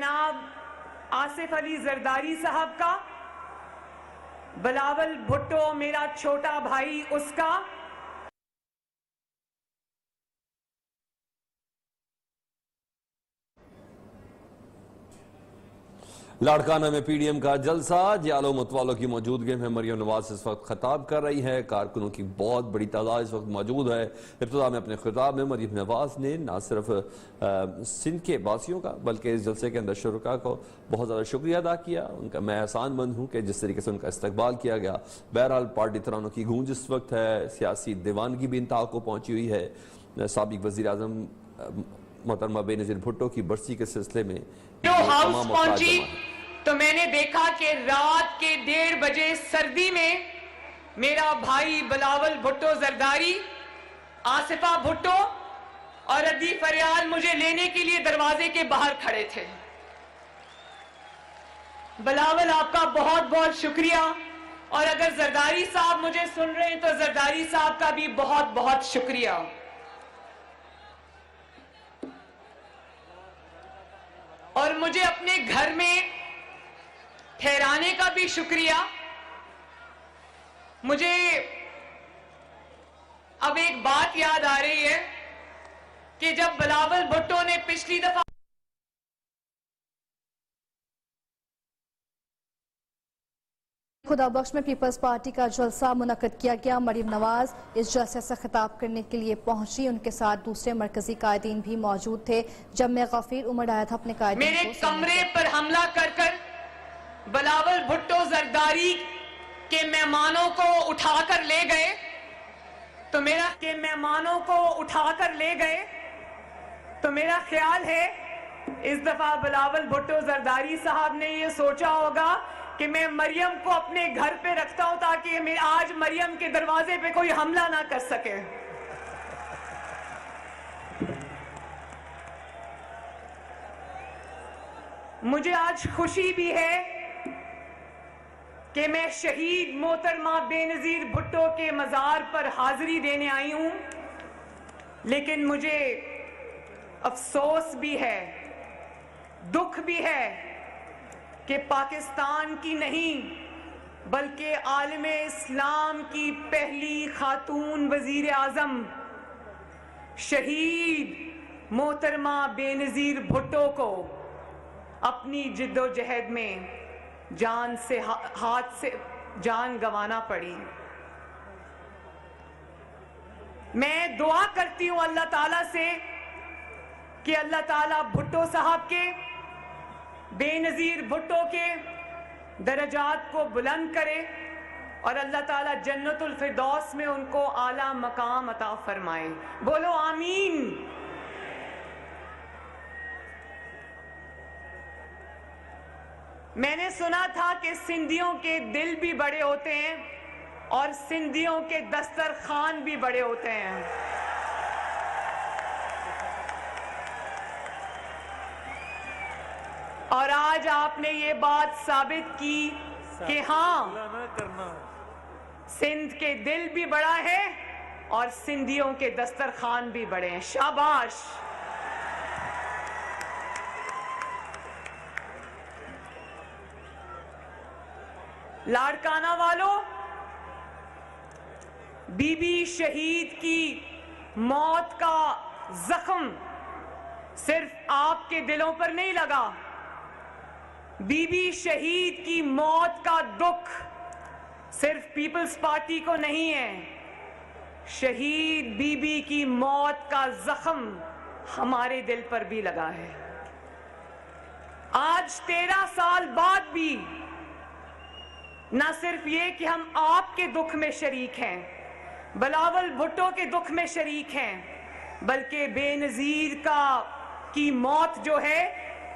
जनाब आसिफ अली जरदारी साहब का, बिलावल भुट्टो मेरा छोटा भाई उसका, लाड़काना में पीडीएम का जलसा, जियालो मुतवालो की मौजूदगी में मरियम नवाज इस वक्त खिताब कर रही है। कारकुनों की बहुत बड़ी तादाद इस वक्त मौजूद है। इब्तिदा में अपने खिताब में मरियम नवाज ने न सिर्फ सिंध के वासियों का बल्कि इस जलसे के अंदर शुरका को बहुत ज़्यादा शुक्रिया अदा किया। उनका मैं एहसानमंद हूँ कि जिस तरीके से उनका इस्तकबाल किया गया। बहरहाल पार्टी तरानों की गूंज इस वक्त है, सियासी दीवानगी भी इंतहा को पहुँची हुई है। साबिक वज़ीर आज़म मोहतरमा बेनज़ीर भुट्टो की बरसी के सिलसिले में हाउस पहुंची तो मैंने देखा कि रात के 1:30 बजे सर्दी में मेरा भाई बिलावल भुट्टो जरदारी, आसिफा भुट्टो और अदी फरियाल मुझे लेने के लिए दरवाजे के बाहर खड़े थे। बिलावल आपका बहुत बहुत शुक्रिया, और अगर जरदारी साहब मुझे सुन रहे हैं तो जरदारी साहब का भी बहुत बहुत शुक्रिया। और मुझे अपने घर में ठहराने का भी शुक्रिया। मुझे अब एक बात याद आ रही है कि जब बिलावल भुट्टो ने पिछली दफा खुदाबख्श में पीपल्स पार्टी का जलसा मुनक्कद किया गया। मरियम नवाज इस जलसे से खिताब करने के लिए पहुंची। उनके साथ दूसरे मरकजी कायदीन भी मौजूद थे। जब मैं गफीर उमड़ आया था अपने कायदीन मेरे कमरे पर हमला कर बिलावल भुट्टो जरदारी के मेहमानों को उठाकर ले गए, तो मेरा ख्याल है इस दफा बिलावल भुट्टो जरदारी साहब ने ये सोचा होगा कि मैं मरियम को अपने घर पे रखता हूं ताकि मैं आज मरियम के दरवाजे पे कोई हमला ना कर सके। मुझे आज खुशी भी है कि मैं शहीद मोहतरमा बेनज़ीर भुट्टो के मज़ार पर हाजिरी देने आई हूं, लेकिन मुझे अफसोस भी है, दुख भी है कि पाकिस्तान की नहीं बल्कि आलमे इस्लाम की पहली खातून वज़ीर आज़म शहीद मोहतरमा बेनज़ीर भुट्टो को अपनी जिद्दोजहद में हाथ से जान गंवाना पड़ी। मैं दुआ करती हूं अल्लाह ताला से कि अल्लाह ताला भुट्टो साहब के, बेनज़ीर भुट्टो के दरजात को बुलंद करे और अल्लाह ताला जन्नतुल फिरदौस में उनको आला मकाम अता फरमाए। बोलो आमीन। मैंने सुना था कि सिंधियों के दिल भी बड़े होते हैं और सिंधियों के दस्तरखान भी बड़े होते हैं। और आज आपने ये बात साबित की कि हाँ, सिंध के दिल भी बड़ा है और सिंधियों के दस्तरखान भी बड़े हैं। शाबाश। लाड़काना वालों, बीबी शहीद की मौत का जख्म सिर्फ आपके दिलों पर नहीं लगा। बीबी शहीद की मौत का दुख सिर्फ पीपल्स पार्टी को नहीं है, शहीद बीबी की मौत का जख्म हमारे दिल पर भी लगा है। आज 13 साल बाद भी ना सिर्फ ये कि हम आपके दुख में शरीक हैं, बिलावल भुट्टो के दुख में शरीक हैं, बल्कि बेनज़ीर की मौत जो है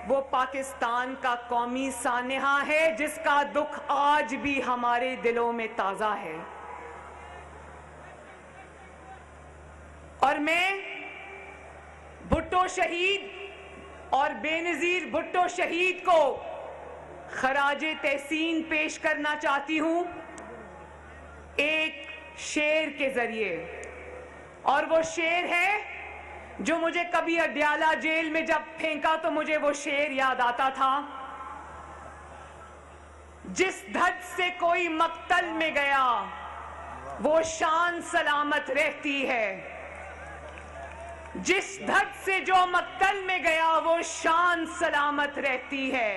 वो पाकिस्तान का कौमी सानिहा है, जिसका दुख आज भी हमारे दिलों में ताज़ा है। और मैं भुट्टो शहीद और बेनज़ीर भुट्टो शहीद को खराजे तहसीन पेश करना चाहती हूं एक शेर के जरिए, और वो शेर है जो मुझे कभी अडयाला जेल में जब फेंका तो मुझे वो शेर याद आता था, जिस धड़ से कोई मक्तल में गया वो शान सलामत रहती है। जिस धड़ से जो मक्तल में गया वो शान सलामत रहती है।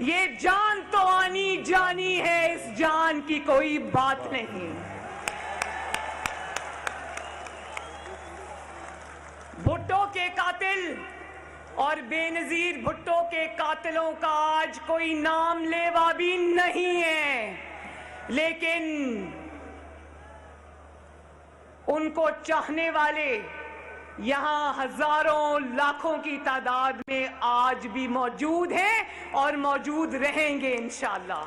ये जान तो आनी जानी है, इस जान की कोई बात नहीं। भुट्टो के कातिल और बेनजीर भुट्टो के कातिलों का आज कोई नाम लेवा भी नहीं है, लेकिन उनको चाहने वाले यहां हजारों लाखों की तादाद में आज भी मौजूद हैं और मौजूद रहेंगे इंशाअल्लाह।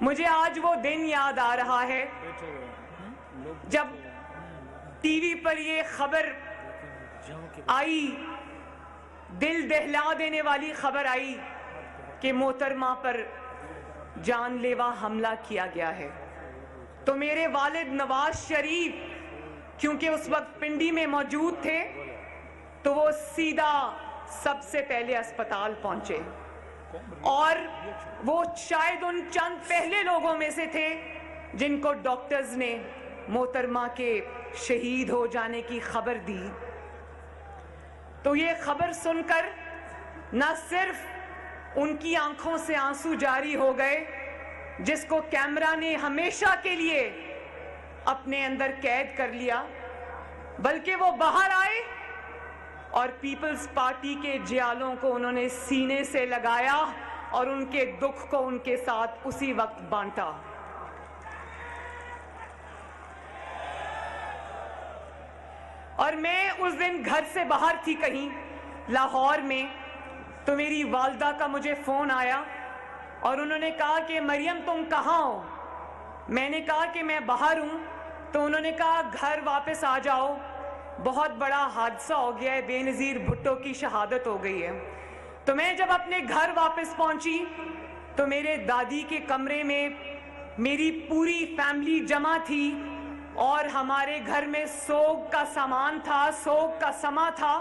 मुझे आज वो दिन याद आ रहा है जब टीवी पर ये खबर आई, दिल दहला देने वाली खबर आई कि मोहतरमा पर जानलेवा हमला किया गया है। तो मेरे वालिद नवाज शरीफ क्योंकि उस वक्त पिंडी में मौजूद थे, तो वो सीधा सबसे पहले अस्पताल पहुंचे और वो शायद उन चंद पहले लोगों में से थे जिनको डॉक्टर्स ने मोहतरमा के शहीद हो जाने की खबर दी। तो ये खबर सुनकर न सिर्फ उनकी आंखों से आंसू जारी हो गए, जिसको कैमरा ने हमेशा के लिए अपने अंदर कैद कर लिया, बल्कि वो बाहर आए और पीपल्स पार्टी के जियालों को उन्होंने सीने से लगाया और उनके दुख को उनके साथ उसी वक्त बांटा। और मैं उस दिन घर से बाहर थी कहीं लाहौर में, तो मेरी वालदा का मुझे फोन आया और उन्होंने कहा कि मरियम तुम कहाँ हो। मैंने कहा कि मैं बाहर हूँ। तो उन्होंने कहा घर वापस आ जाओ, बहुत बड़ा हादसा हो गया है, बेनजीर भुट्टो की शहादत हो गई है। तो मैं जब अपने घर वापस पहुंची तो मेरे दादी के कमरे में मेरी पूरी फैमिली जमा थी और हमारे घर में सोग का सामान था, सोग का समा था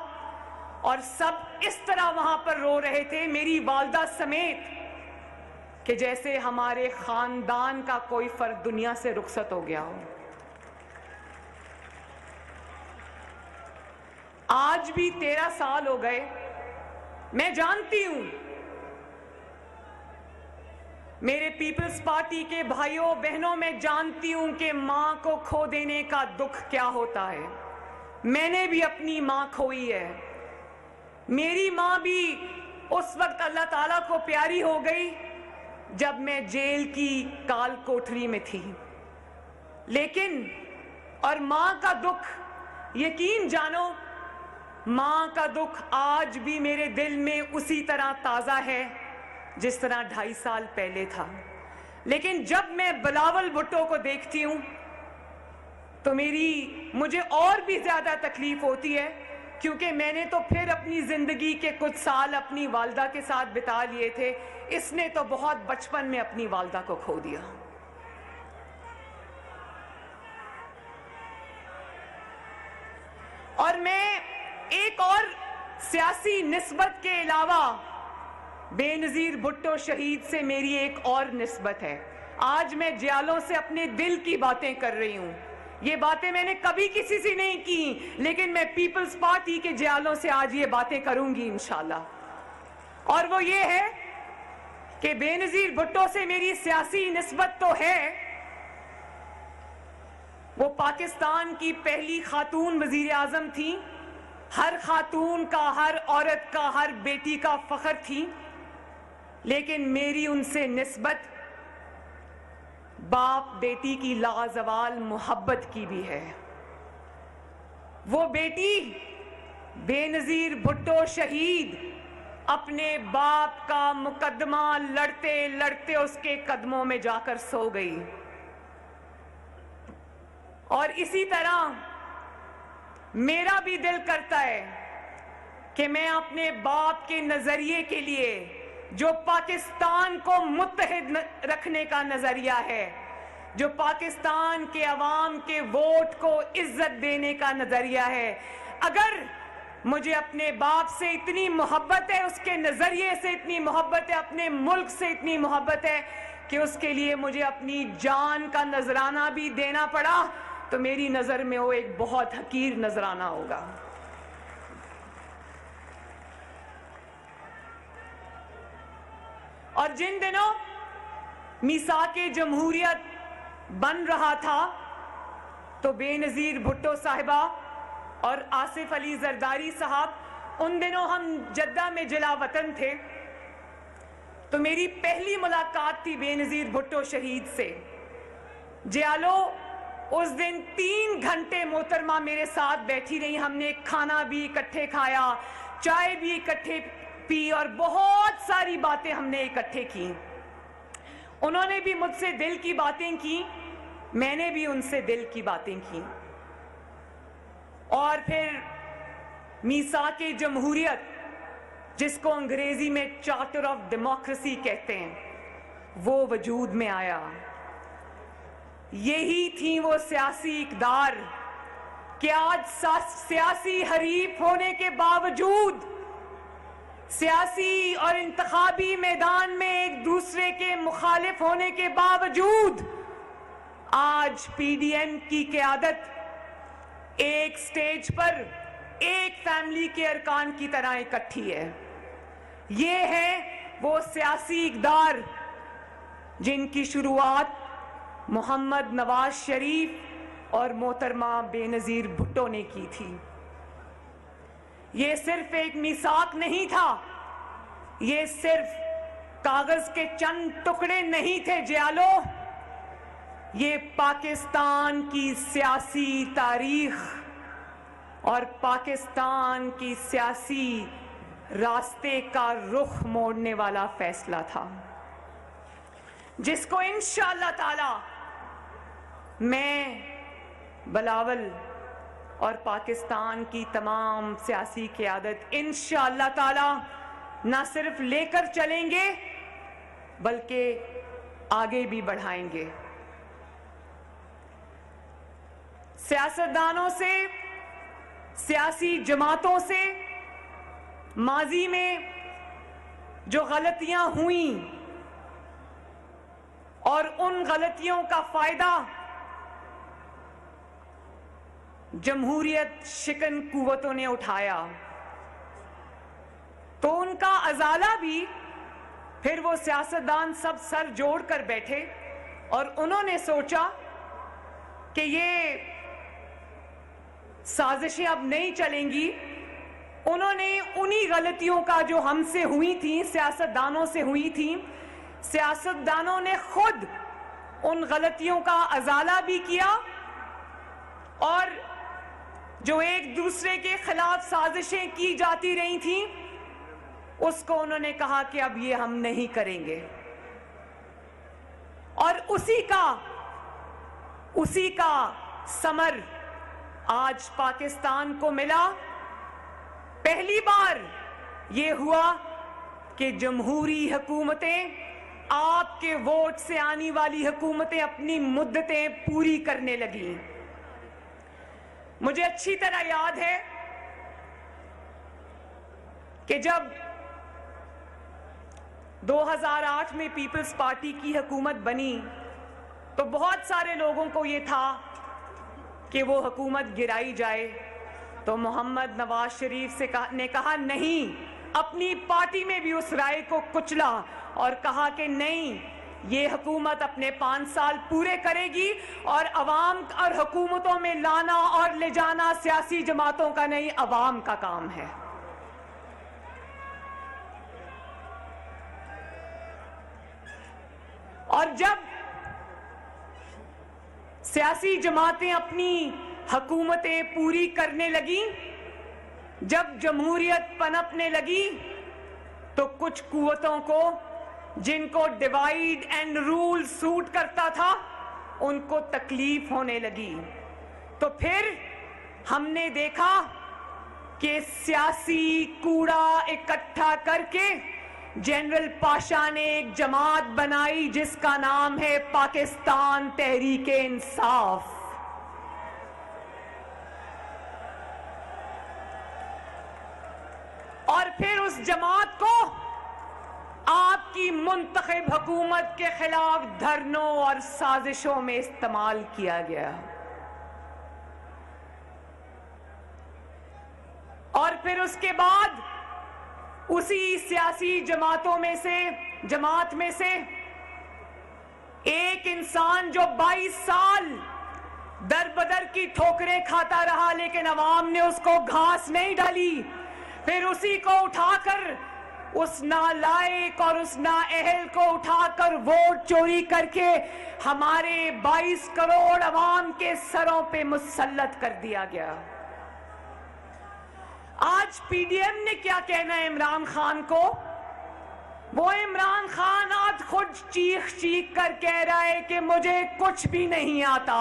और सब इस तरह वहां पर रो रहे थे, मेरी वालदा समेत, कि जैसे हमारे खानदान का कोई फर्द दुनिया से रुखसत हो गया हो। आज भी 13 साल हो गए। मैं जानती हूं मेरे पीपल्स पार्टी के भाइयों बहनों, मैं जानती हूं कि मां को खो देने का दुख क्या होता है। मैंने भी अपनी मां खोई है। मेरी मां भी उस वक्त अल्लाह ताला को प्यारी हो गई जब मैं जेल की काल कोठरी में थी। लेकिन और मां का दुख, यकीन जानो, मां का दुख आज भी मेरे दिल में उसी तरह ताजा है जिस तरह 2.5 साल पहले था। लेकिन जब मैं बिलावल भुट्टो को देखती हूं तो मुझे और भी ज्यादा तकलीफ होती है, क्योंकि मैंने तो फिर अपनी जिंदगी के कुछ साल अपनी वालदा के साथ बिता लिए थे। इसने तो बहुत बचपन में अपनी वालदा को खो दिया। और मैं एक और सियासी निस्बत के अलावा बेनजीर भुट्टो शहीद से मेरी एक और निस्बत है। आज मैं जियालों से अपने दिल की बातें कर रही हूं। ये बातें मैंने कभी किसी से नहीं की, लेकिन मैं पीपल्स पार्टी के जियालों से आज ये बातें करूंगी इंशाल्लाह। और वो ये है कि बेनजीर भुट्टो से मेरी सियासी निस्बत तो है, वो पाकिस्तान की पहली खातून वजीर आजम थी, हर खातून का, हर औरत का, हर बेटी का फख्र थी। लेकिन मेरी उनसे निस्बत बाप बेटी की लाजवाल मोहब्बत की भी है। वो बेटी बेनजीर भुट्टो शहीद अपने बाप का मुकदमा लड़ते लड़ते उसके कदमों में जाकर सो गई। और इसी तरह मेरा भी दिल करता है कि मैं अपने बाप के नजरिए के लिए, जो पाकिस्तान को मुत्तहिद रखने का नजरिया है, जो पाकिस्तान के अवाम के वोट को इज्जत देने का नजरिया है। अगर मुझे अपने बाप से इतनी मोहब्बत है, उसके नजरिए से इतनी मोहब्बत है, अपने मुल्क से इतनी मोहब्बत है कि उसके लिए मुझे अपनी जान का नजराना भी देना पड़ा, तो मेरी नजर में वो एक बहुत हकीर नजराना होगा। और जिन दिनों मीसाके जमहूरियत बन रहा था तो बेनजीर भुट्टो साहिबा और आसिफ अली जरदारी साहब, उन दिनों हम जद्दा में जिला वतन थे, तो मेरी पहली मुलाकात थी बेनजीर भुट्टो शहीद से। जियालो उस दिन 3 घंटे मोहतरमा मेरे साथ बैठी रही, हमने खाना भी इकट्ठे खाया, चाय भी इकट्ठे पी और बहुत सारी बातें हमने इकट्ठे की। उन्होंने भी मुझसे दिल की बातें की, मैंने भी उनसे दिल की बातें की। और फिर मीसाके जमहूरियत, जिसको अंग्रेजी में चार्टर ऑफ डेमोक्रेसी कहते हैं, वो वजूद में आया। यही थी वो सियासी इक़दार कि आज सियासी हरीफ होने के बावजूद, सियासी और इंतखाबी मैदान में एक दूसरे के मुखालिफ होने के बावजूद, आज पीडीएम की क़यादत एक स्टेज पर एक फैमिली के अरकान की तरह इकट्ठी है। ये है वो सियासी इक़दार जिनकी शुरुआत मोहम्मद नवाज शरीफ और मोहतरमा बेनजीर भुट्टो ने की थी। ये सिर्फ एक मिसाक नहीं था, ये सिर्फ कागज के चंद टुकड़े नहीं थे जियालो, ये पाकिस्तान की सियासी तारीख और पाकिस्तान की सियासी रास्ते का रुख मोड़ने वाला फैसला था, जिसको इंशाअल्लाह ताला मैं, बिलावल और पाकिस्तान की तमाम सियासी क़यादत इंशाअल्लाह ताला ना सिर्फ लेकर चलेंगे बल्कि आगे भी बढ़ाएंगे। सियासतदानों से, सियासी जमातों से माजी में जो गलतियां हुई और उन गलतियों का फायदा जमहूरियत शिकन कुव्वतों ने उठाया, तो उनका अजाला भी फिर वो सियासतदान सब सर जोड़ कर बैठे और उन्होंने सोचा कि ये साजिशें अब नहीं चलेंगी। उन्होंने उन्हीं गलतियों का जो हमसे हुई थी, सियासतदानों से हुई थी, सियासतदानों ने खुद उन गलतियों का अजाला भी किया और जो एक दूसरे के खिलाफ साजिशें की जाती रही थी उसको उन्होंने कहा कि अब ये हम नहीं करेंगे। और उसी का समर आज पाकिस्तान को मिला। पहली बार ये हुआ कि जमहूरी हुकूमतें, आपके वोट से आने वाली हुकूमतें अपनी मुद्दतें पूरी करने लगी। मुझे अच्छी तरह याद है कि जब 2008 में पीपल्स पार्टी की हुकूमत बनी तो बहुत सारे लोगों को ये था कि वो हुकूमत गिराई जाए, तो मोहम्मद नवाज शरीफ ने कहा नहीं, अपनी पार्टी में भी उस राय को कुचला और कहा कि नहीं, ये हुकूमत अपने 5 साल पूरे करेगी और अवाम और हुकूमतों में लाना और ले जाना सियासी जमातों का नहीं, अवाम का काम है। और जब सियासी जमातें अपनी हुकूमतें पूरी करने लगी, जब जमहूरियत पनपने लगी, तो कुछ कुव्वतों को, जिनको डिवाइड एंड रूल सूट करता था, उनको तकलीफ होने लगी। तो फिर हमने देखा कि सियासी कूड़ा इकट्ठा करके जनरल पाशा ने एक जमात बनाई जिसका नाम है पाकिस्तान तहरीके इंसाफ। और फिर उस जमात को आपकी मुंतखब हुकूमत के खिलाफ धरनों और साजिशों में इस्तेमाल किया गया। और फिर उसके बाद उसी सियासी जमात में से एक इंसान जो 22 साल दर बदर की ठोकरें खाता रहा, लेकिन अवाम ने उसको घास नहीं डाली, फिर उसी को उठाकर, उस नालायक और उस नाअहल को उठाकर वोट चोरी करके हमारे 22 करोड़ अवाम के सरों पे मुसल्लत कर दिया गया। आज पीडीएम ने क्या कहना है इमरान खान को? वो इमरान खान आज खुद चीख कर कह रहा है कि मुझे कुछ भी नहीं आता।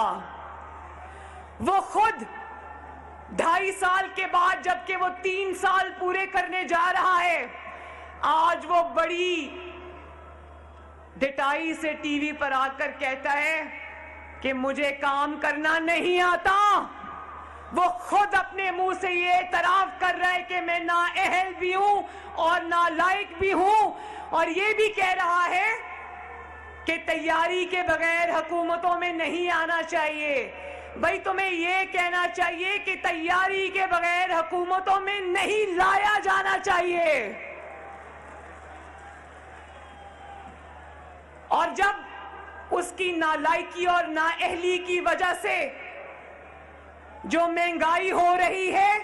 वो खुद 2.5 साल के बाद, जबकि वो 3 साल पूरे करने जा रहा है, आज वो बड़ी डिटाई से टीवी पर आकर कहता है कि मुझे काम करना नहीं आता। वो खुद अपने मुंह से ये एतराफ कर रहा है कि मैं नाअहल भी हूं और नालायक भी हूं, और ये भी कह रहा है कि तैयारी के बगैर हुकूमतों में नहीं आना चाहिए। भाई, तुम्हें ये कहना चाहिए कि तैयारी के बगैर हुकूमतों में नहीं लाया जाना चाहिए। और जब उसकी नालायकी और नाअहली की वजह से जो महंगाई हो रही है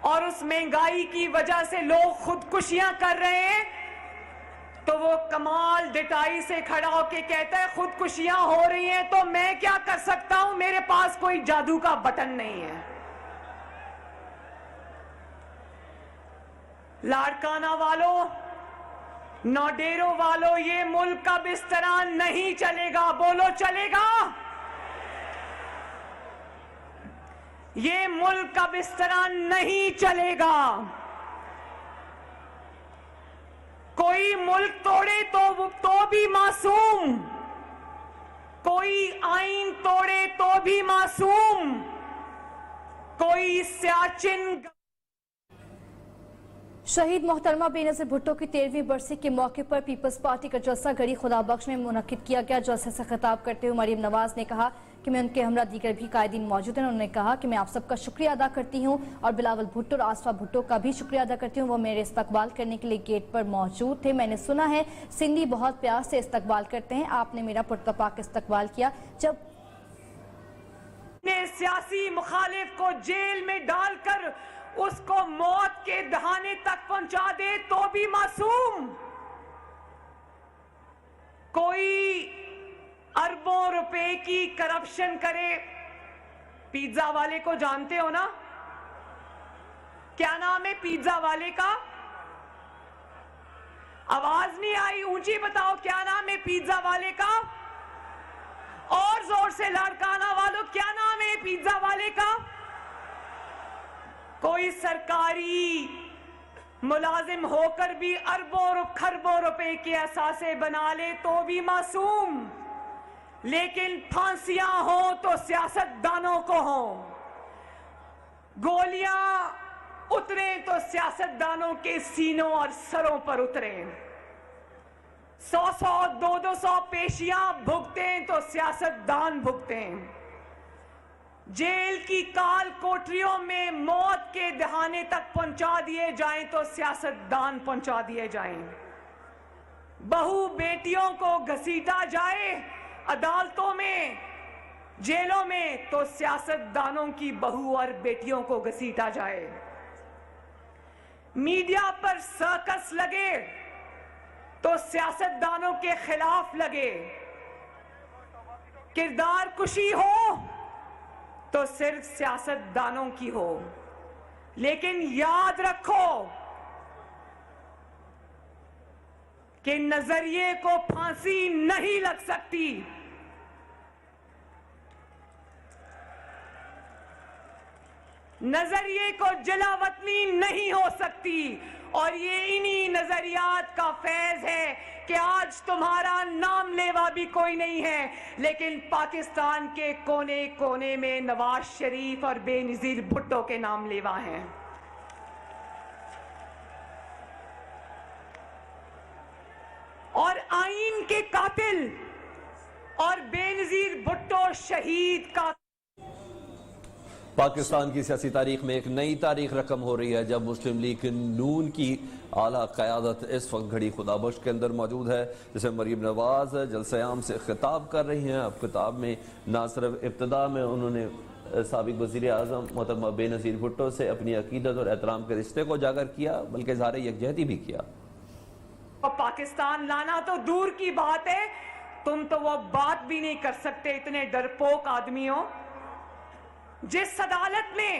और उस महंगाई की वजह से लोग खुदकुशियां कर रहे हैं, तो वो कमाल डिटाई से खड़ा होके कहता है खुदकुशियां हो रही हैं तो मैं क्या कर सकता हूं, मेरे पास कोई जादू का बटन नहीं है। लाड़काना वालों, नौडेरो वालों, ये मुल्क अब इस तरह नहीं चलेगा। बोलो चलेगा? ये मुल्क अब इस तरह नहीं चलेगा। कोई मुल्क तोड़े तो भी मासूम, कोई आईन तोड़े तो भी मासूम, कोई सियाचिन। शहीद मोहतरमा बेनज़ीर भुट्टो की 13वीं बरसी के मौके पर पीपल्स पार्टी का जलसा गढ़ी खुदाबख्श में मुनक्किद किया गया। जलसे से खिताब करते हुए मरियम नवाज ने कहा कि मैं उनके हमरा दीगर भी कायदीन मौजूद हैं। उन्होंने कहा कि मैं आप सबका शुक्रिया अदा करती हूं और बिलावल भुट्टो और आसफा भुट्टो का भी शुक्रिया अदा करती हूं। वो मेरे इस्तकबाल करने के लिए गेट पर मौजूद थे। मैंने सुना है सिंधी बहुत प्यार से इस्तकबाल करते हैं। आपने मेरा पुरतपाक इस्तकबाल किया। जब ने सियासी मुखालिफ को जेल में डालकर उसको मौत के दहाने तक पहुंचा दे तो भी मासूम, कोई अरबों रुपए की करप्शन करे। पिज्जा वाले को जानते हो ना? क्या नाम है पिज्जा वाले का? आवाज नहीं आई, ऊंची बताओ, क्या नाम है पिज्जा वाले का? और जोर से लाड़काना वालों, क्या नाम है पिज्जा वाले का? कोई सरकारी मुलाजिम होकर भी अरबों खरबों रुपए के असासे बना ले तो भी मासूम, लेकिन फांसियां हो तो सियासतदानों को हो, गोलियां उतरे तो सियासतदानों के सीनों और सरों पर उतरे, 100-100 200-200 पेशियां भुगतें तो सियासतदान भुगतें, जेल की काल कोठरियों में मौत के दहाने तक पहुंचा दिए जाएं तो सियासतदान पहुंचा दिए जाएं, बहू बेटियों को घसीटा जाए अदालतों में, जेलों में, तो सियासतदानों की बहू और बेटियों को घसीटा जाए, मीडिया पर सर्कस लगे तो सियासतदानों के खिलाफ लगे, किरदार कुशी हो तो सिर्फ सियासतदानों की हो। लेकिन याद रखो कि नजरिए को फांसी नहीं लग सकती। नजरिए को जलावतनी नहीं हो सकती। और ये इन्हीं नजरियात का फैज है कि आज तुम्हारा नाम लेवा भी कोई नहीं है, लेकिन पाकिस्तान के कोने कोने में नवाज शरीफ और बेनजीर भुट्टो के नाम लेवा हैं। और आईन के कातिल और बेनजीर भुट्टो शहीद का पाकिस्तान की सियासी तारीख में एक नई तारीख रकम हो रही है जब मुस्लिम लीग नून की आला क़यादत इस वक्त घड़ी खुदाबख्श के अंदर मौजूद है, जिसे मरीम नवाज जलसे-आम से खिताब कर रही हैं। अब खिताब में ना सिर्फ इब्तदा में उन्होंने साबिक वज़ीर आज़म मोहतरमा बेनज़ीर भुट्टो से अपनी अकीदत और एहतराम के रिश्ते को उजागर किया, बल्कि इज़हार यकजहती भी किया। पाकिस्तान लाना तो दूर की बात है, तुम तो वो बात भी नहीं कर सकते, इतने डरपोक आदमी हो। जिस अदालत ने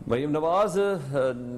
मरीम नवाज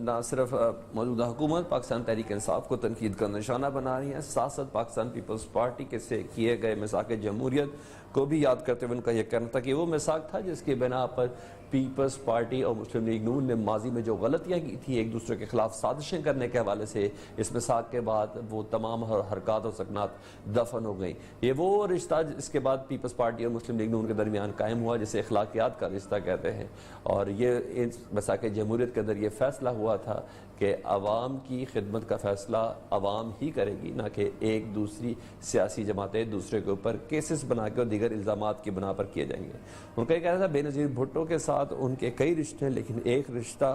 ना सिर्फ मौजूदा हुकूमत पाकिस्तान तहरीक इंसाफ को तनकीद का निशाना बना रही हैं, साथ साथ पाकिस्तान पीपल्स पार्टी के से किए गए मिसाक जमहूरियत को भी याद करते हुए उनका यह कहना था कि वो मिसाक था जिसके बिना पर पीपल्स पार्टी और मुस्लिम लीग नून ने माजी में जो गलतियाँ की थी, एक दूसरे के खिलाफ साजिशें करने के हवाले से, इस मिसाक के बाद वो तमाम हरकत और सकनात दफन हो गई। ये वो रिश्ता इसके बाद पीपल्स पार्टी और मुस्लिम लीग नून के दरमियान कायम हुआ जिसे अखलाकियात का रिश्ता कहते हैं। और ये इस मिसाक जमहूरियत के अंदर ये फैसला हुआ था कि अवाम की खिदमत का फैसला अवाम ही करेगी, ना कि एक दूसरी सियासी जमातें दूसरे के ऊपर केसेस बना के और दीगर इल्ज़ामात की बना पर किए जाएंगे। उनका ये कहना था बेनज़ीर भुट्टो के साथ उनके कई रिश्ते हैं, लेकिन एक रिश्ता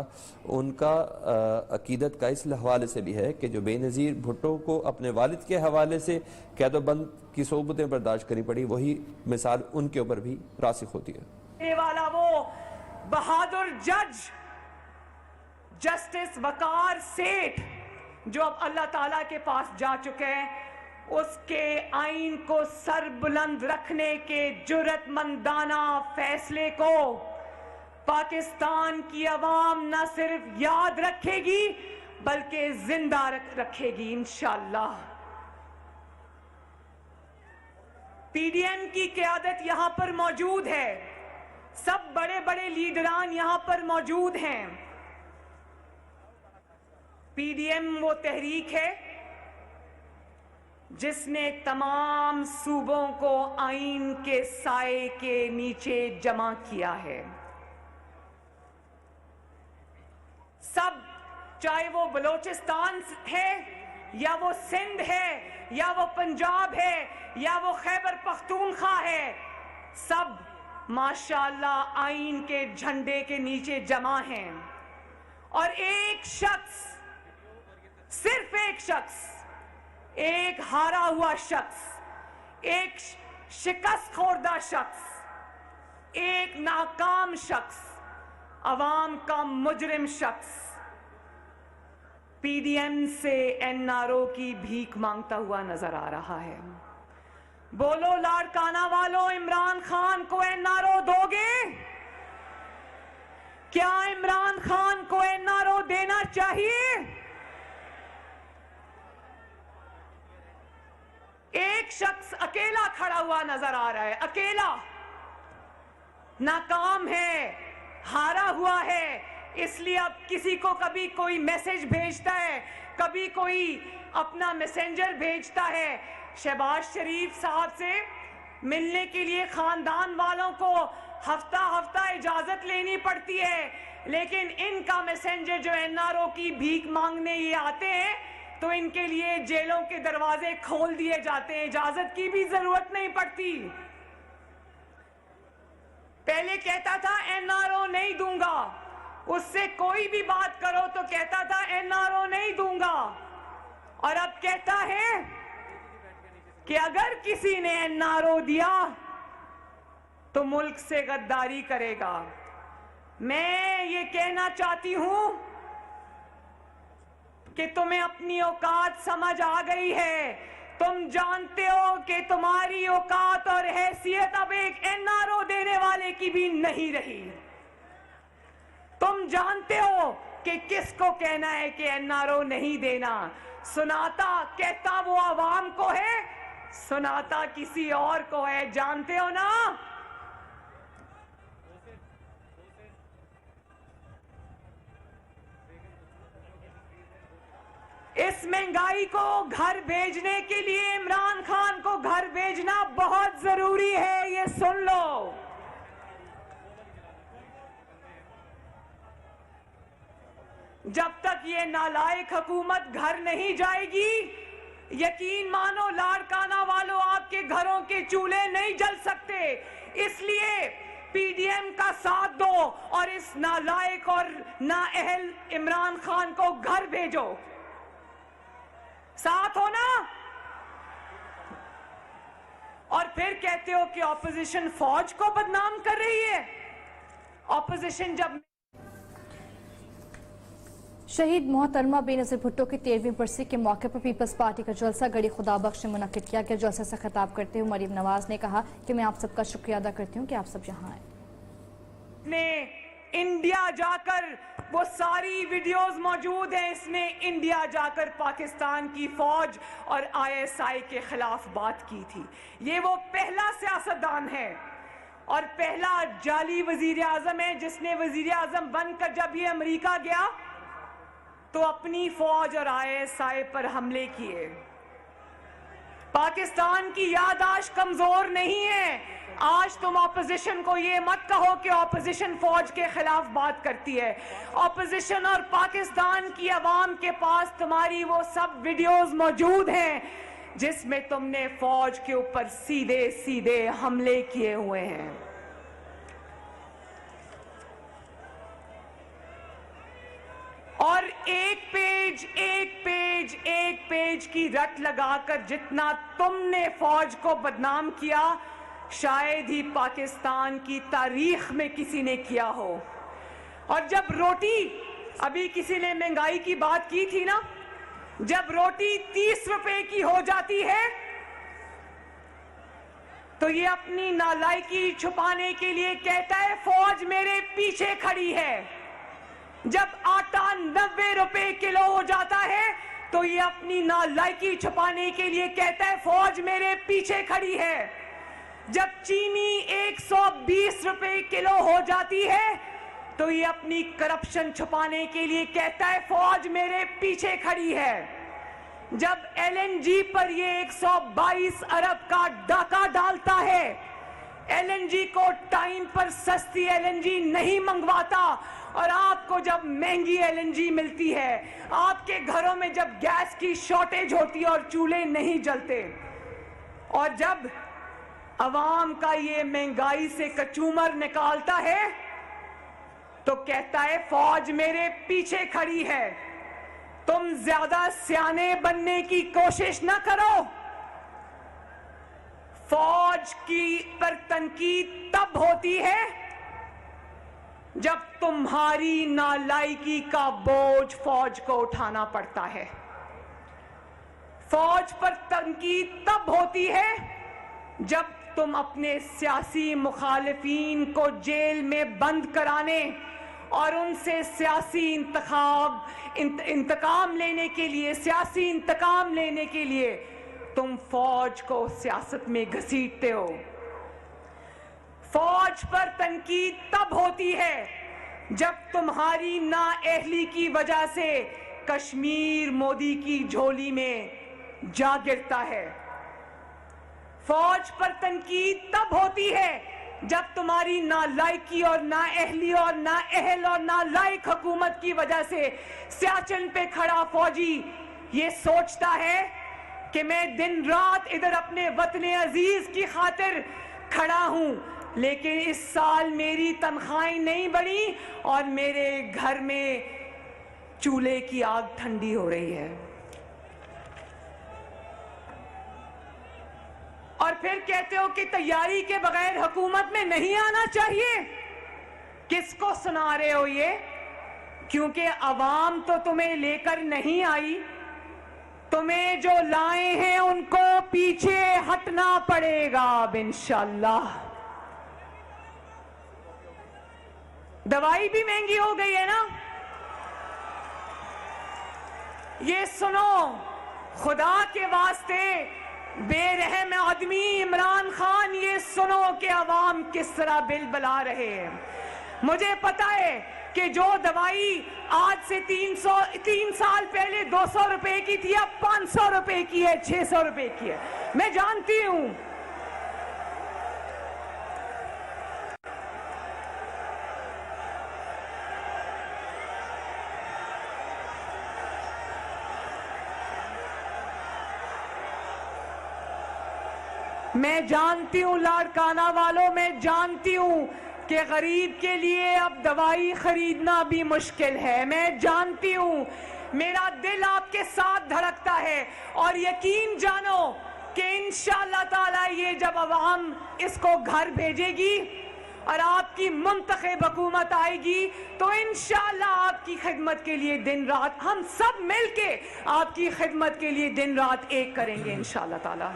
उनका अकीदत का इस हवाले से भी है कि जो बेनज़ीर भुट्टो को अपने वालिद के हवाले से कैदोबंद की सोबतें बर्दाश्त करनी पड़ी, वही मिसाल उनके ऊपर भी रासिख होती है। ये वाला वो बहादुर जज जस्टिस वकार सेठ जो अब अल्लाह ताला के पास जा चुके हैं, उसके आइन को सरबुलंद रखने के जुर्रतमंदाना फैसले को पाकिस्तान की अवाम न सिर्फ याद रखेगी बल्कि जिंदा रखेगी इंशाअल्लाह। पीडीएम की क़यादत यहां पर मौजूद है, सब बड़े बड़े लीडरान यहां पर मौजूद हैं। पीडीएम वो तहरीक है जिसने तमाम सूबों को आइन के साए के नीचे जमा किया है। सब, चाहे वो बलोचिस्तान है या वो सिंध है या वो पंजाब है या वो खैबर पख्तूनख्वा है, सब माशाअल्लाह आइन के झंडे के नीचे जमा हैं। और एक शख्स, सिर्फ एक शख्स, एक हारा हुआ शख्स, एक शिकस्त खोरदा शख्स, एक नाकाम शख्स, अवाम का मुजरिम शख्स पीडीएम से एनआरओ की भीख मांगता हुआ नजर आ रहा है। बोलो लाड़काना वालों, इमरान खान को एनआरओ दोगे? क्या इमरान खान को एनआरओ देना चाहिए? एक शख्स अकेला खड़ा हुआ नजर आ रहा है, अकेला, नाकाम है, हारा हुआ है, इसलिए अब किसी को कभी कोई मैसेज भेजता है, कभी कोई अपना मैसेंजर भेजता है। शहबाज शरीफ साहब से मिलने के लिए खानदान वालों को हफ्ता हफ्ता इजाजत लेनी पड़ती है, लेकिन इनका मैसेंजर जो एनआरओ की भीख मांगने ये आते हैं तो इनके लिए जेलों के दरवाजे खोल दिए जाते हैं, इजाजत की भी जरूरत नहीं पड़ती। पहले कहता था एनआरओ नहीं दूंगा, उससे कोई भी बात करो तो कहता था एनआरओ नहीं दूंगा, और अब कहता है कि अगर किसी ने एनआरओ दिया तो मुल्क से गद्दारी करेगा। मैं ये कहना चाहती हूं कि तुम्हें अपनी औकात समझ आ गई है, तुम जानते हो कि तुम्हारी औकात और हैसियत अब एक एनआरओ देने वाले की भी नहीं रही। तुम जानते हो कि किसको कहना है कि एनआरओ नहीं देना। सुनाता कहता वो आवाम को है, सुनाता किसी और को है, जानते हो ना। इस महंगाई को घर भेजने के लिए इमरान खान को घर भेजना बहुत जरूरी है, ये सुन लो। जब तक ये नालायक हुकूमत घर नहीं जाएगी, यकीन मानो लाड़काना वालों, आपके घरों के चूल्हे नहीं जल सकते। इसलिए पीडीएम का साथ दो और इस नालायक और नाअहल इमरान खान को घर भेजो। साथ हो ना? और फिर कहते हो कि ऑपोजिशन फौज को बदनाम कर रही है। ऑपोजिशन जब शहीद मोहतरमा बेनज़ीर भुट्टो की 13वीं बरसी के मौके पर पीपल्स पार्टी का जलसा गढ़ी खुदाबख्श में मुनक्किद किया गया। जलसे से खिताब करते हुए मरीम नवाज ने कहा कि मैं आप सबका शुक्रिया अदा करती हूँ कि आप सब यहाँ आए। ने इंडिया जाकर, वो सारी वीडियोस मौजूद हैं, इसने इंडिया जाकर पाकिस्तान की फौज और आईएसआई के खिलाफ बात की थी। ये वो पहला सियासतदान है और पहला जाली वजीर आजम है जिसने वजीर आजम बनकर जब ये अमेरिका गया तो अपनी फौज और आईएसआई पर हमले किए। पाकिस्तान की याददाश्त कमजोर नहीं है। आज तुम ऑपोजिशन को ये मत कहो कि ऑपोजिशन फौज के खिलाफ बात करती है। ऑपोजिशन और पाकिस्तान की आवाम के पास तुम्हारी वो सब वीडियोस मौजूद हैं जिसमें तुमने फौज के ऊपर सीधे सीधे हमले किए हुए हैं। और एक पेज की रट लगाकर जितना तुमने फौज को बदनाम किया, शायद ही पाकिस्तान की तारीख में किसी ने किया हो। और जब रोटी, अभी किसी ने महंगाई की बात की थी ना, जब रोटी 30 रुपए की हो जाती है तो ये अपनी नालायकी छुपाने के लिए कहता है फौज मेरे पीछे खड़ी है। जब आटा 90 रुपए किलो हो जाता है तो ये अपनी नालायकी छुपाने के लिए कहता है फौज मेरे पीछे खड़ी है। जब चीनी 120 रुपए किलो हो जाती है तो ये अपनी करप्शन छुपाने के लिए कहता है फौज मेरे पीछे खड़ी है। जब एलएनजी पर ये 122 अरब का डाका डालता है, एलएनजी को टाइम पर सस्ती एलएनजी नहीं मंगवाता और आपको जब महंगी एलएनजी मिलती है, आपके घरों में जब गैस की शॉर्टेज होती है और चूल्हे नहीं जलते, और जब अवाम का ये महंगाई से कचूमर निकालता है तो कहता है फौज मेरे पीछे खड़ी है। तुम ज्यादा सियाने बनने की कोशिश ना करो। फौज की पर तनकीद तब होती है जब तुम्हारी नालायकी का बोझ फौज को उठाना पड़ता है। फौज पर तनकीद तब होती है जब तुम अपने सियासी मुखालिफिन को जेल में बंद कराने और उनसे सियासी इंतकाम लेने के लिए, सियासी इंतकाम लेने के लिए तुम फौज को सियासत में घसीटते हो। फौज पर तनकीद तब होती है जब तुम्हारी नाअहली की वजह से कश्मीर मोदी की झोली में जा गिरता है। फौज पर तनकीद तब होती है जब तुम्हारी नालायकी और नाअहली और नाअहल और नालायक हुकूमत की वजह से सियाचिन पे खड़ा फौजी ये सोचता है कि मैं दिन रात इधर अपने वतन अजीज की खातिर खड़ा हूं, लेकिन इस साल मेरी तनख्वाहें नहीं बढ़ी और मेरे घर में चूल्हे की आग ठंडी हो रही है। और फिर कहते हो कि तैयारी के बगैर हुकूमत में नहीं आना चाहिए। किसको सुना रहे हो ये? क्योंकि अवाम तो तुम्हें लेकर नहीं आई, तुम्हें जो लाए हैं उनको पीछे हटना पड़ेगा अब इंशाअल्लाह। दवाई भी महंगी हो गई है ना। ये सुनो, खुदा के वास्ते बेरहम आदमी इमरान खान, ये सुनो कि अवाम किस तरह बिल बुला रहे हैं। मुझे पता है कि जो दवाई आज से 3 साल पहले 200 रुपए की थी, अब 500 रुपए की है, 600 रुपए की है। मैं जानती हूं। मैं जानती हूं लाड़काना वालों, मैं जानती हूं कि गरीब के लिए अब दवाई खरीदना भी मुश्किल है। मैं जानती हूं, मेरा दिल आपके साथ धड़कता है और यकीन जानो कि इंशाअल्लाह ताला ये जब अवाम इसको घर भेजेगी और आपकी मुंतखब हुकूमत आएगी तो इंशाअल्लाह आपकी खिदमत के लिए दिन रात हम सब मिलके आपकी खिदमत के लिए दिन रात एक करेंगे इंशाअल्लाह ताला।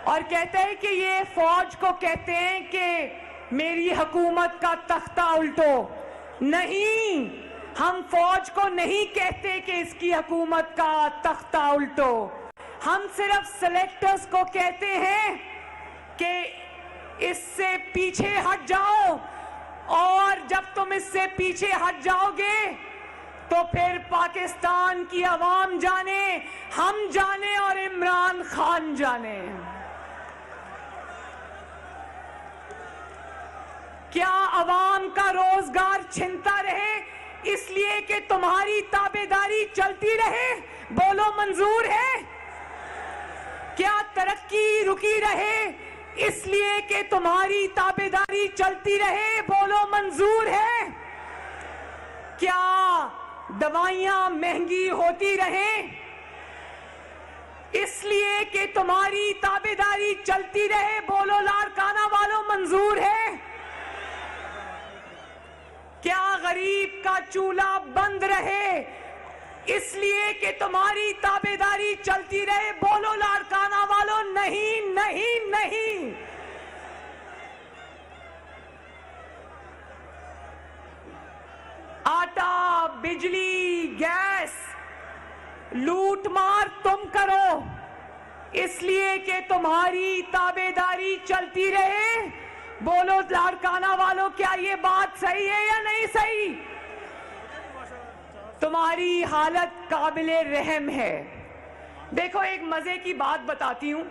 और कहते हैं कि ये फौज को कहते हैं कि मेरी हुकूमत का तख्ता उल्टो। नहीं, हम फौज को नहीं कहते कि इसकी हुकूमत का तख्ता उल्टो। हम सिर्फ सेलेक्टर्स को कहते हैं कि इससे पीछे हट जाओ, और जब तुम इससे पीछे हट जाओगे तो फिर पाकिस्तान की आवाम जाने, हम जाने और इमरान खान जाने। क्या अवाम का रोजगार छिनता रहे इसलिए कि तुम्हारी ताबेदारी चलती रहे? बोलो मंजूर है? क्या तरक्की रुकी रहे इसलिए कि तुम्हारी ताबेदारी चलती रहे? बोलो मंजूर है? क्या दवाइयां महंगी होती रहे इसलिए कि तुम्हारी ताबेदारी चलती रहे? बोलो लाड़काना वालों, मंजूर है? क्या गरीब का चूल्हा बंद रहे इसलिए कि तुम्हारी ताबेदारी चलती रहे? बोलो लाड़काना वालों, नहीं नहीं नहीं। आटा, बिजली, गैस लूट मार तुम करो इसलिए कि तुम्हारी ताबेदारी चलती रहे? बोलो लाड़काना वालों, क्या ये बात सही है या नहीं सही? तुम्हारी हालत काबिले रहम है। देखो, एक मजे की बात बताती हूं,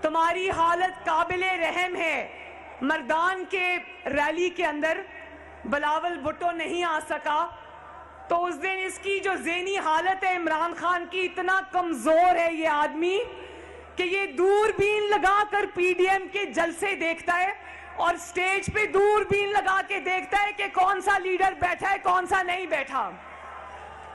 तुम्हारी हालत काबिले रहम है। मर्दान के रैली के अंदर बिलावल भुट्टो नहीं आ सका तो उस दिन इसकी जो ज़हनी हालत है इमरान खान की, इतना कमजोर है ये आदमी कि ये दूरबीन लगाकर पीडीएम के जलसे देखता है और स्टेज पे दूरबीन लगा के देखता है कि कौन सा लीडर बैठा है, कौन सा नहीं बैठा।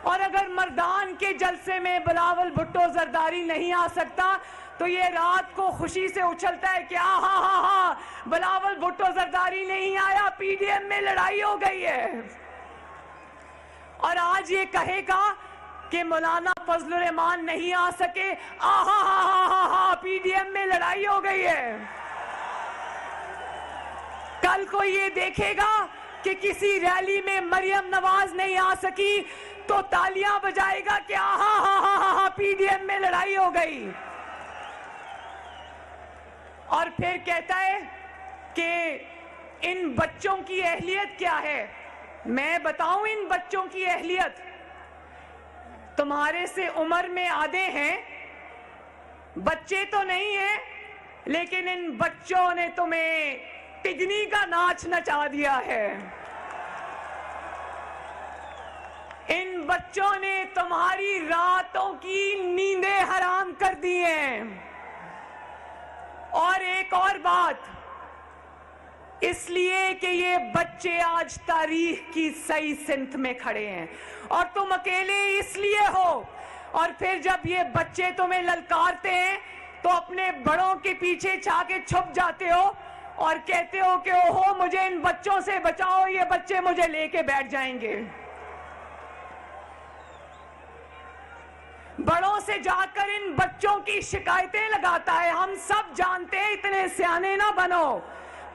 और अगर मर्दान के जलसे में बिलावल भुट्टो जरदारी नहीं आ सकता तो ये रात को खुशी से उछलता है कि हा बिलावल भुट्टो जरदारी नहीं आया, पीडीएम में लड़ाई हो गई है। और आज ये कहेगा कि मौलाना फजलुर रहमान नहीं आ सके, पीडीएम में लड़ाई हो गई है। कल को ये देखेगा कि किसी रैली में मरियम नवाज नहीं आ सकी तो तालियां बजाएगा कि पीडीएम में लड़ाई हो गई। और फिर कहता है कि इन बच्चों की अहलियत क्या है। मैं बताऊं इन बच्चों की अहलियत, तुम्हारे से उम्र में आधे हैं, बच्चे तो नहीं हैं, लेकिन इन बच्चों ने तुम्हें तिगनी का नाच नचा दिया है। इन बच्चों ने तुम्हारी रातों की नींदें हराम कर दी हैं। और एक और बात, इसलिए कि ये बच्चे आज तारीख की सही सिमत में खड़े हैं और तुम अकेले इसलिए हो। और फिर जब ये बच्चे तुम्हें ललकारते हैं तो अपने बड़ों के पीछे छाके छुप जाते हो और कहते हो कि ओहो मुझे इन बच्चों से बचाओ, ये बच्चे मुझे लेके बैठ जाएंगे। बड़ों से जाकर इन बच्चों की शिकायतें लगाता है। हम सब जानते हैं, इतने सियाने ना बनो,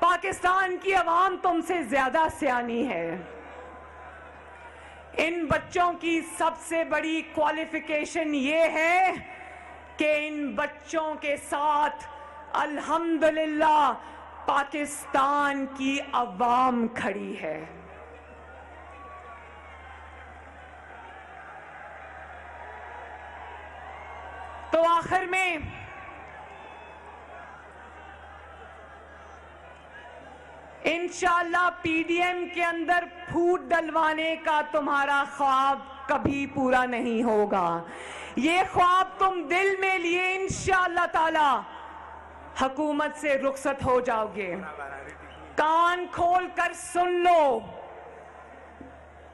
पाकिस्तान की आवाम तुमसे ज्यादा सियानी है। इन बच्चों की सबसे बड़ी क्वालिफिकेशन ये है कि इन बच्चों के साथ अल्हम्दुलिल्लाह पाकिस्तान की अवाम खड़ी है। तो आखिर में इंशाअल्लाह पीडीएम के अंदर फूट डलवाने का तुम्हारा ख्वाब कभी पूरा नहीं होगा। ये ख्वाब तुम दिल में लिए इंशाअल्लाह ताला हुकूमत से रुखसत हो जाओगे। कान खोल कर सुन लो,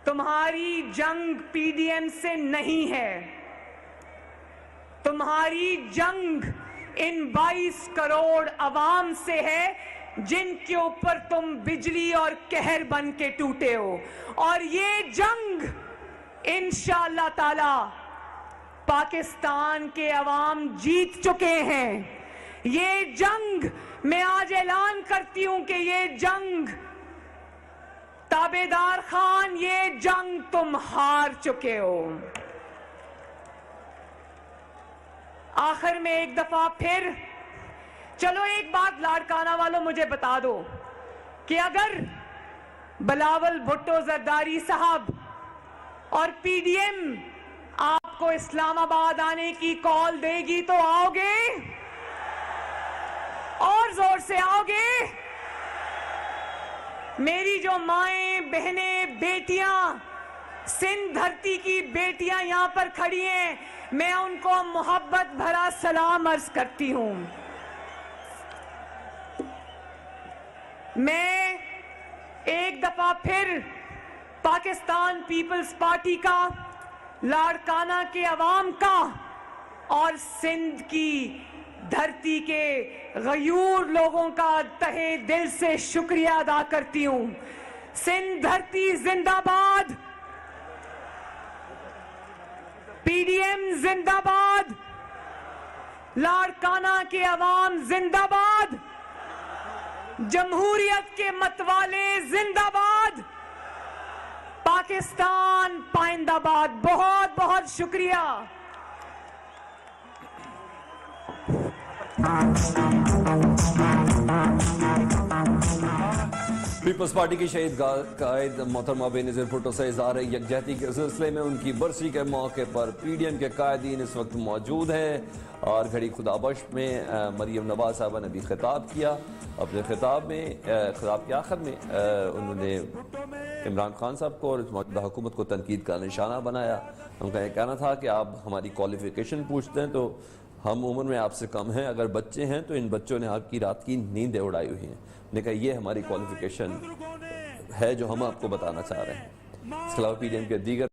तुम्हारी जंग पीडीएम से नहीं है, तुम्हारी जंग इन 22 करोड़ अवाम से है जिनके ऊपर तुम बिजली और कहर बन के टूटे हो। और ये जंग इंशाअल्लाह ताला पाकिस्तान के अवाम जीत चुके हैं। ये जंग मैं आज ऐलान करती हूं कि ये जंग ताबेदार खान, ये जंग तुम हार चुके हो। आखिर में एक दफा फिर चलो एक बात लाड़काना वालों मुझे बता दो कि अगर बिलावल भुट्टो जरदारी साहब और पीडीएम आपको इस्लामाबाद आने की कॉल देगी तो आओगे? और जोर से आओगे? मेरी जो माएं, बहनें, बेटियां, सिंध धरती की बेटियां यहां पर खड़ी हैं, मैं उनको मोहब्बत भरा सलाम अर्ज करती हूं। मैं एक दफा फिर पाकिस्तान पीपल्स पार्टी का, लाड़काना के अवाम का और सिंध की धरती के गयूर लोगों का तहे दिल से शुक्रिया अदा करती हूं। सिंध धरती जिंदाबाद, पीडीएम जिंदाबाद, लाड़काना के अवाम जिंदाबाद, जमहूरियत के मतवाले जिंदाबाद, पाकिस्तान पाइंदाबाद। बहुत बहुत शुक्रिया। पीपल्स पार्टी की शहीद कायद मोहतरमा बेनज़ीर भुट्टो से इज़हार यकजहती के सिलसिले में उनकी बरसी के मौके पर पीडीएम के कायदीन इस वक्त मौजूद हैं और घड़ी खुदाबश में मरियम नवाज साहबा ने भी खिताब किया। अपने खिताब के आखिर में उन्होंने इमरान खान साहब को और मौजूदा हुकूमत को तनकीद का निशाना बनाया। उनका यह कहना था कि आप हमारी क्वालिफिकेशन पूछते हैं तो हम उम्र में आपसे कम हैं, अगर बच्चे हैं तो इन बच्चों ने आपकी रात की नींदें उड़ाई हुई हैं। ने कहा ये हमारी क्वालिफिकेशन है जो हम आपको बताना चाह रहे हैं। इसके अलावा पीडीएम के दीगर